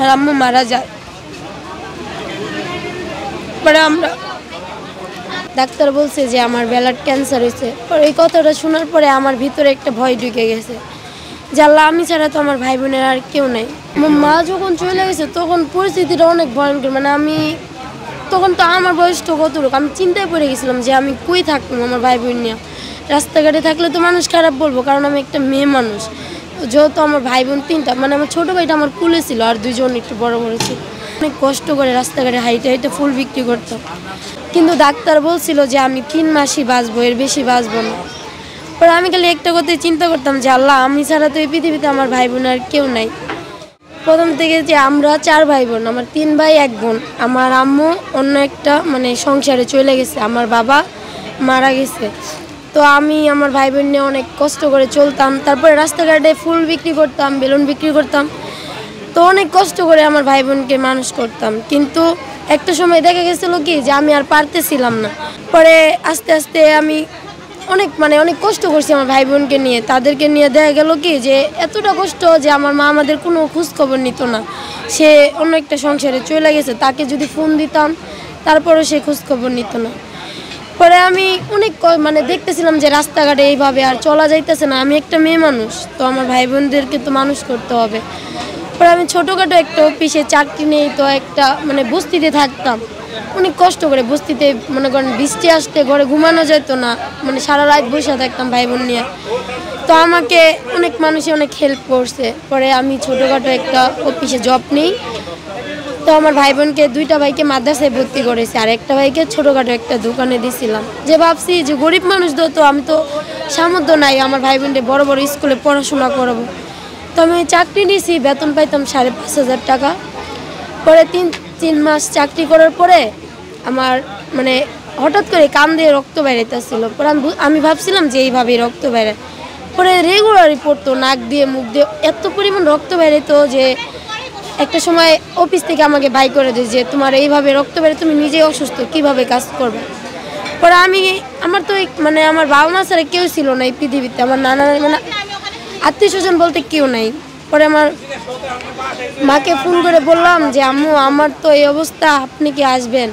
আমার আম্মু মারা যায়। পরে আমরা ডাক্তার বলছে যে আমার ব্লাড ক্যান্সার হয়েছে। পরে এই কথাটা শোনার পরে আমার ভিতরে একটা ভয় ঢুকে গেছে যে আল্লাহ, আমি ছাড়া তো আমার ভাই বোনের আর কেউ নাই। আমার মা যখন চলে গেছে তখন পরিস্থিতিটা অনেক ভয়ঙ্কর। মানে আমি তখন তো আমার বয়সটা কতটুকু, আমি চিন্তায় পড়ে গেছিলাম যে আমি কই থাকতাম আমার ভাই বোন নিয়ে। রাস্তাঘাটে থাকলে তো মানুষ খারাপ বলবো, কারণ আমি একটা মেয়ে মানুষ। যেহেতু আমার ভাই বোন তিনটা, মানে আমার ছোটো ভাইটা আমার কুলে ছিল, আর দুইজন একটু বড় বড় ছিল। অনেক কষ্ট করে রাস্তাঘাটে হাইটে হাইটে ফুল বিক্রি করতাম, কিন্তু ডাক্তার বলছিল যে আমি 3 মাসই বাঁচবো, এর বেশি বাঁচবো না। পরে আমি খালি একটা কথাই চিন্তা করতাম যে আল্লাহ, আমি ছাড়া তো এই পৃথিবীতে আমার ভাই বোন আর কেউ নাই। প্রথম থেকে যে আমরা 4 ভাই বোন, আমার 3 ভাই 1 বোন। আমার আম্মু অন্য একটা মানে সংসারে চলে গেছে, আমার বাবা মারা গেছে। তো আমি আমার ভাই বোন নিয়ে অনেক কষ্ট করে চলতাম। তারপরে রাস্তাঘাটে ফুল বিক্রি করতাম, বেলুন বিক্রি করতাম। তো অনেক কষ্ট করে আমার ভাই বোনকে মানুষ করতাম, কিন্তু একটা সময় দেখা গেছিলো কি যে আমি আর পারতেছিলাম না। পরে আস্তে আস্তে আমি অনেক কষ্ট করছি আমার ভাই বোনকে নিয়ে। তাদেরকে নিয়ে দেখা গেল কি যে এতটা কষ্ট যে আমার মা আমাদের কোনো খোঁজ খবর নিত না। সে অন্য একটা সংসারে চলে গেছে, তাকে যদি ফোন দিতাম তারপরেও সে খোঁজ খবর নিত না। পরে আমি অনেক দেখতেছিলাম যে রাস্তাঘাটে এইভাবে আর চলা যাইতেছে না। আমি একটা মেয়ে মানুষ, তো আমার ভাই বোনদেরকে তো মানুষ করতে হবে। পরে আমি ছোটোখাটো একটা অফিসে চাকরি নেই, তো একটা বস্তিতে থাকতাম। অনেক কষ্ট করে বস্তিতে, মনে করেন বৃষ্টি আসতে ঘরে ঘুমানো যেত না, সারা রাত বসে থাকতাম ভাই বোন নিয়ে। তো আমাকে অনেক মানুষে অনেক হেল্প করছে। পরে আমি ছোটোখাটো একটা অফিসে জব নিই। তো আমার ভাই বোনকে 2টা ভাইকে মাদ্রাসায় ভর্তি করেছি, আর একটা ভাইকে ছোটোখাটো একটা দোকানে দিয়েছিলাম। যে ভাবছি যে গরিব মানুষ তো আমি তো সামর্থ্য নাই আমার ভাই বোনকে বড় বড় স্কুলে পড়াশোনা করাবো। তো আমি চাকরি নিয়েছি, বেতন পাইতাম 5,500 টাকা। পরে 3 মাস চাকরি করার পরে আমার হঠাৎ করে কান দিয়ে রক্ত বেরাইতেছিল। পরে আমি ভাবছিলাম যে এইভাবেই রক্ত বেরায়। পরে রেগুলারই পড়তো, নাক দিয়ে মুখ দিয়ে এত পরিমাণ রক্ত বেরাইতো যে একটা সময় অফিস থেকে আমাকে বাই করে দেয় যে তোমার এইভাবে রক্ত বেরোয়, তুমি নিজেই অসুস্থ, কিভাবে কাজ করবে। পরে আমার তো আমার বাবা মা ছাড়া কেউ ছিল না এই পৃথিবীতে। আমার নানা আত্মীয় স্বজন বলতে কেউ নাই। পরে আমার মাকে ফোন করে বললাম যে আম্মু, আমার তো এই অবস্থা, আপনি কি আসবেন?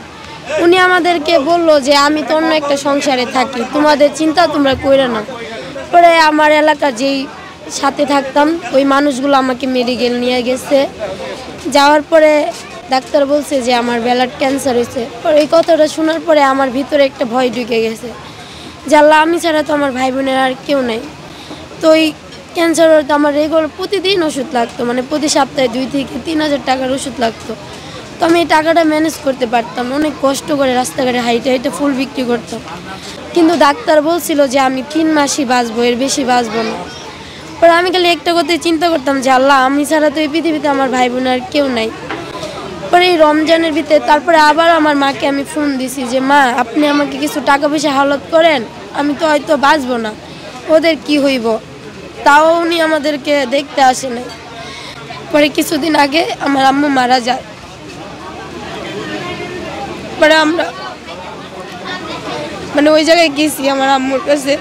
উনি আমাদেরকে বললো যে আমি তো অন্য একটা সংসারে থাকি, তোমাদের চিন্তা তোমরা কইরো না। পরে আমার এলাকার যেই সাথে থাকতাম ওই মানুষগুলো আমাকে মেডিকেল নিয়ে গেছে। যাওয়ার পরে ডাক্তার বলছে যে আমার ব্লাড ক্যান্সার হয়েছে। পরে এই কথাটা শোনার পরে আমার ভিতরে একটা ভয় ঢুকে গেছে যে আল্লাহ, আমি ছাড়া তো আমার ভাই বোনের আর কেউ নেই। তো এই ক্যান্সার হতে আমার রেগুলার প্রতিদিন ওষুধ লাগতো, প্রতি সপ্তাহে 2 থেকে 3,000 টাকার ওষুধ লাগতো। তো আমি এই টাকাটা ম্যানেজ করতে পারতাম, অনেক কষ্ট করে রাস্তাঘাটে হাইটে হাইটে ফুল বিক্রি করতাম, কিন্তু ডাক্তার বলছিল যে আমি 3 মাসই বাঁচবো, এর বেশি বাঁচবো না। পরে আমি খালি একটা কথাই চিন্তা করতাম যে আল্লাহ, আমি ছাড়া তো এই পৃথিবীতে আমার ভাই বোন আর কেউ নাই। পরে এই রমজানের ভিতরে তারপরে আবার আমার মাকে আমি ফোন দিছি যে মা, আপনি আমাকে কিছু টাকা পয়সা হালত করেন, আমি তো হয়তো বাঁচবো না, ওদের কি হইব। তাও উনি আমাদেরকে দেখতে আসে নাই। পরে কিছুদিন আগে আমার আম্মু মারা যায়। পরে আমরা ওই জায়গায় গেছি আমার আম্মুর কাছে।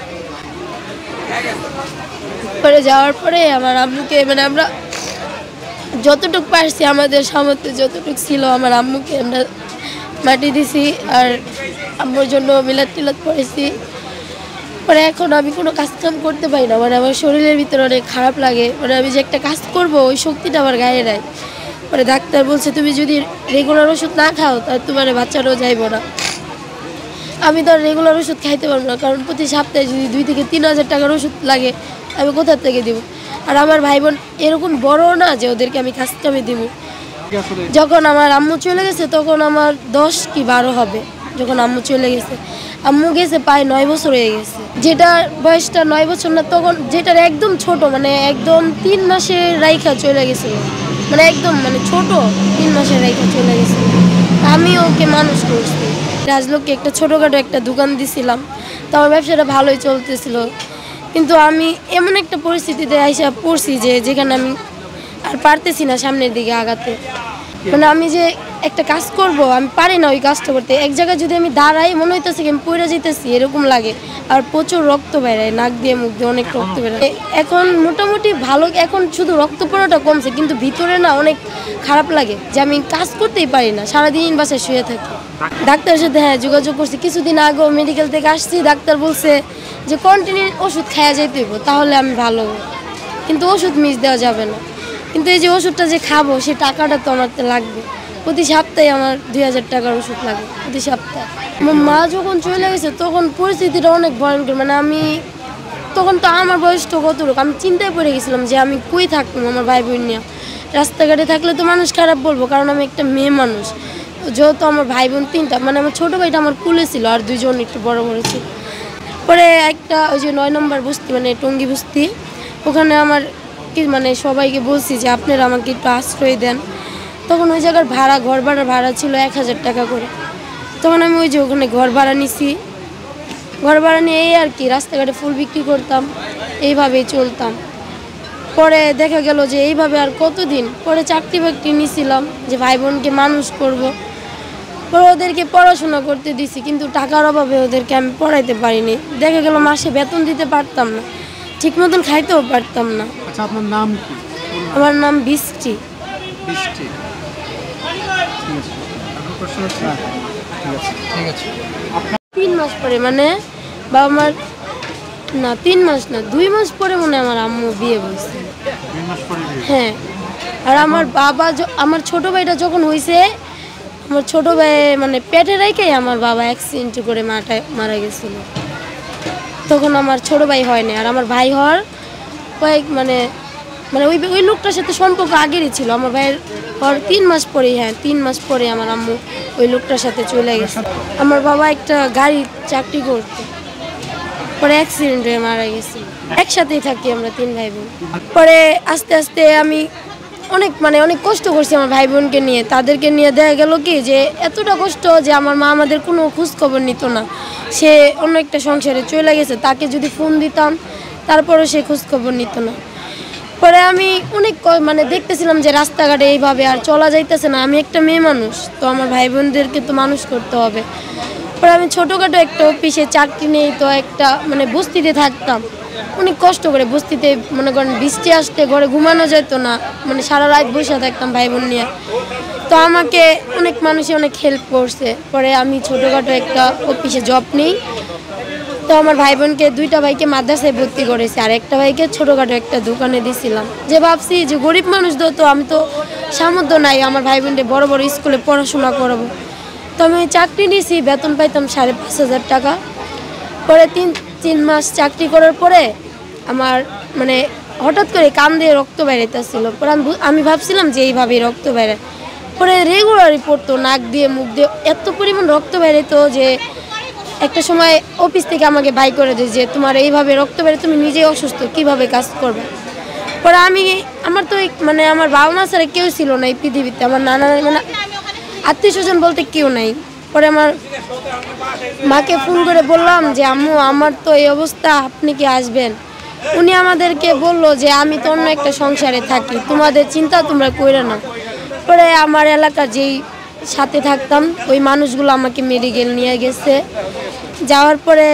পরে যাওয়ার পরে আমার আম্মুকে আমরা যতটুকু পারছি, আমাদের সামর্থ্য যতটুকু ছিল, আমার আম্মুকে আমরা মাটি দিছি আর আম্মুর জন্য মিলাদ টিলাদ পড়েছি। পরে এখন আমি কোনো কাজ কাম করতে পারি না, আমার শরীরের ভিতরে অনেক খারাপ লাগে। আমি যে একটা কাজ করব ওই শক্তিটা আমার গায়ে নাই। পরে ডাক্তার বলছে তুমি যদি রেগুলার ওষুধ না খাও তাহলে তোমার বাচ্চারও যাইব না। আমি তো আর রেগুলার ওষুধ খাইতে পারবো না, কারণ প্রতি সপ্তাহে যদি 2 থেকে 3,000 টাকার ওষুধ লাগে, আমি কোথা থেকে দিব। আর আমার ভাই বোন এরকম বড় না যে ওদেরকে আমি কাজ কামে দিব। যখন আমার আম্মু চলে গেছে তখন আমার 10 কি 12 হবে। যখন আম্মু চলে গেছে, আম্মু গেছে প্রায় 9 বছর হয়ে গেছে। যেটার বয়সটা 9 বছর না, তখন যেটার একদম ছোট, একদম 3 মাসের রাইখা চলে গেছিল, একদম ছোট 3 মাসের রাইখা চলে গেছে। আমি ওকে মানুষ করছি। রাজলক্ষ্মী একটা ছোটোখাটো একটা দোকান দিছিলাম, তো আমার ব্যবসাটা ভালোই চলতেছিল। কিন্তু আমি এমন একটা পরিস্থিতিতে আইসা পড়ছি যে যেখানে আমি আর পারতেছি না সামনের দিকে আগাতে। আমি যে একটা কাজ করব, আমি পারি না ওই কাজটা করতে। এক জায়গায় যদি আমি দাঁড়াই মনে হইতেছে আমি পড়ে যেতেছি এরকম লাগে। আর প্রচুর রক্ত বেরোয়, নাক দিয়ে মুখ দিয়ে অনেক রক্ত বেরোয়। এখন মোটামুটি ভালো, এখন শুধু রক্ত পড়াটা কমছে, কিন্তু ভিতরে না অনেক খারাপ লাগে যে আমি কাজ করতেই পারি না, সারাদিন বাসায় শুয়ে থাকি। ডাক্তারের সাথে হ্যাঁ যোগাযোগ করছি, কিছুদিন আগেও মেডিকেল থেকে আসছি। ডাক্তার বলছে যে কন্টিনিউ ওষুধ খাওয়া যাইতে হইব, তাহলে আমি ভালো হব, কিন্তু ওষুধ মিস দেওয়া যাবে না। কিন্তু এই যে ওষুধটা যে খাবো সে টাকাটা তো আমার লাগবে, প্রতি সপ্তাহে আমার 2000 টাকার ওষুধ লাগে প্রতি সপ্তাহে। আমার মা যখন চলে গেছে তখন পরিস্থিতিটা অনেক ভয়ঙ্কর, মানে আমি তখন তো আমার বয়সটা কতটুকু, আমি চিন্তায় পড়ে গেছিলাম যে আমি কই থাকতাম আমার ভাই বোন নিয়ে। রাস্তাঘাটে থাকলে তো মানুষ খারাপ বলবো, কারণ আমি একটা মেয়ে মানুষ। যেহেতু আমার ভাই বোন 3টা, মানে আমার ছোটো ভাইটা আমার কুলে ছিল, আর 2জন একটু বড় বড় ছিল। পরে একটা ওই যে 9 নম্বর বস্তি, মানে টঙ্গী বস্তি, ওখানে আমার কি মানে সবাইকে বলছি যে আপনারা আমাকে একটু আশ্রয় দেন। তখন ওই জায়গার ভাড়া, ঘর ভাড়ার ভাড়া ছিল 1000 টাকা করে। তখন আমি ওই যে ওখানে ঘর ভাড়া নিছি, ঘর ভাড়া নিয়ে এই আর কি রাস্তাঘাটে ফুল বিক্রি করতাম, এইভাবেই চলতাম। পরে দেখা গেল যে এইভাবে আর কতদিন, পরে চাকরি বাকরি নিয়েছিলাম যে ভাই বোনকে মানুষ করব। পরে ওদেরকে পড়াশোনা করতে দিছি, কিন্তু টাকার অভাবে ওদেরকে আমি পড়াইতে পারিনি। দেখা গেল মাসে বেতন দিতে পারতাম না, ঠিক মতন খাইতেও পারতাম না। আচ্ছা, আপনার নাম কি? আমার নাম বৃষ্টি। বৃষ্টি। ঠিক আছে। 3 মাস পরে, মানে বাবা মার না 3 মাস না 2 মাস পরে মনে হয় আমার আম্মু বিয়ে বলছে। 2 মাস পরে বিয়ে? হ্যাঁ। আর আমার বাবা আমার ছোট ভাইটা যখন হয়েছে, আমার ছোট ভাই মানে পেটে রেখেই আমার বাবা অ্যাক্সিডেন্ট করে মারা গেছিল। তখন আমার ছোট ভাই হয় না, আর আমার ভাই হওয়ার কয়েক মানে ওই লোকটার সাথে সম্পর্ক আগেরই ছিল। আমার ভাইয়ের হওয়ার 3 মাস পরেই, হ্যাঁ 3 মাস পরে আমার আম্মু ওই লোকটার সাথে চলে গেছে। আমার বাবা একটা গাড়ি চাকরি করতো, পরে অ্যাক্সিডেন্ট হয়ে মারা গেছে। একসাথেই থাকি আমরা 3 ভাই বোন। পরে আস্তে আস্তে আমি অনেক কষ্ট করছি আমার ভাই বোনকে নিয়ে। তাদেরকে নিয়ে দেখা গেল কি যে এতটা কষ্ট যে আমার মা আমাদের কোনো খোঁজ খবর নিত না। সে অন্য একটা সংসারে চলে গেছে, তাকে যদি ফোন দিতাম তারপরেও সে খোঁজ খবর নিত না। পরে আমি অনেক দেখতেছিলাম যে রাস্তাঘাটে এইভাবে আর চলা যাইতেছে না। আমি একটা মেয়ে মানুষ, তো আমার ভাই বোনদেরকে তো মানুষ করতে হবে। পরে আমি ছোটোখাটো একটা অফিসে চাকরি নেই, তো একটা বস্তিতে থাকতাম অনেক কষ্ট করে। বস্তিতে মনে করেন বৃষ্টি আসতে ঘরে ঘুমানো যেত না, সারা রাত বসে থাকতাম ভাই বোন নিয়ে। তো আমাকে অনেক মানুষে অনেক হেল্প করছে। পরে আমি ছোটোখাটো একটা অফিসে জব নিই। তো আমার ভাই বোনকে 2টা ভাইকে মাদ্রাসায় ভর্তি করেছি, আর একটা ভাইকে ছোটোখাটো একটা দোকানে দিয়েছিলাম। যে ভাবছি যে গরিব মানুষ তো আমি তো সামর্থ্য নাই আমার ভাই বোনকে বড় বড় স্কুলে পড়াশোনা করাবো। তো আমি চাকরি নিয়েছি, বেতন পাইতাম 5,500 টাকা। পরে 3 মাস চাকরি করার পরে আমার হঠাৎ করে কান দিয়ে রক্ত বেরোতেছিল। পরে আমি ভাবছিলাম যে এইভাবেই রক্ত বেরোয়। পরে রেগুলারই পড়তো, নাক দিয়ে মুখ দিয়ে এত পরিমাণ রক্ত বেরোতো যে একটা সময় অফিস থেকে আমাকে বাই করে দেয় যে তোমার এইভাবে রক্ত বেরো, তুমি নিজেই অসুস্থ, কিভাবে কাজ করবে। পরে আমার তো আমার বাবা মা ছাড়া কেউ ছিল না এই পৃথিবীতে, আমার নানা আত্মীয় স্বজন বলতে কেউ নাই। পরে আমার মাকে ফোন করে বললাম যে আম্মু আমার তো এই অবস্থা, আপনি কি আসবেন? উনি আমাদেরকে বলল যে আমি তো অন্য একটা সংসারে থাকি, তোমাদের চিন্তা তোমরা কইরা না। পরে আমার এলাকার যেই সাথে থাকতাম ওই মানুষগুলো আমাকে মেডিকেল নিয়ে গেছে। যাওয়ার পরে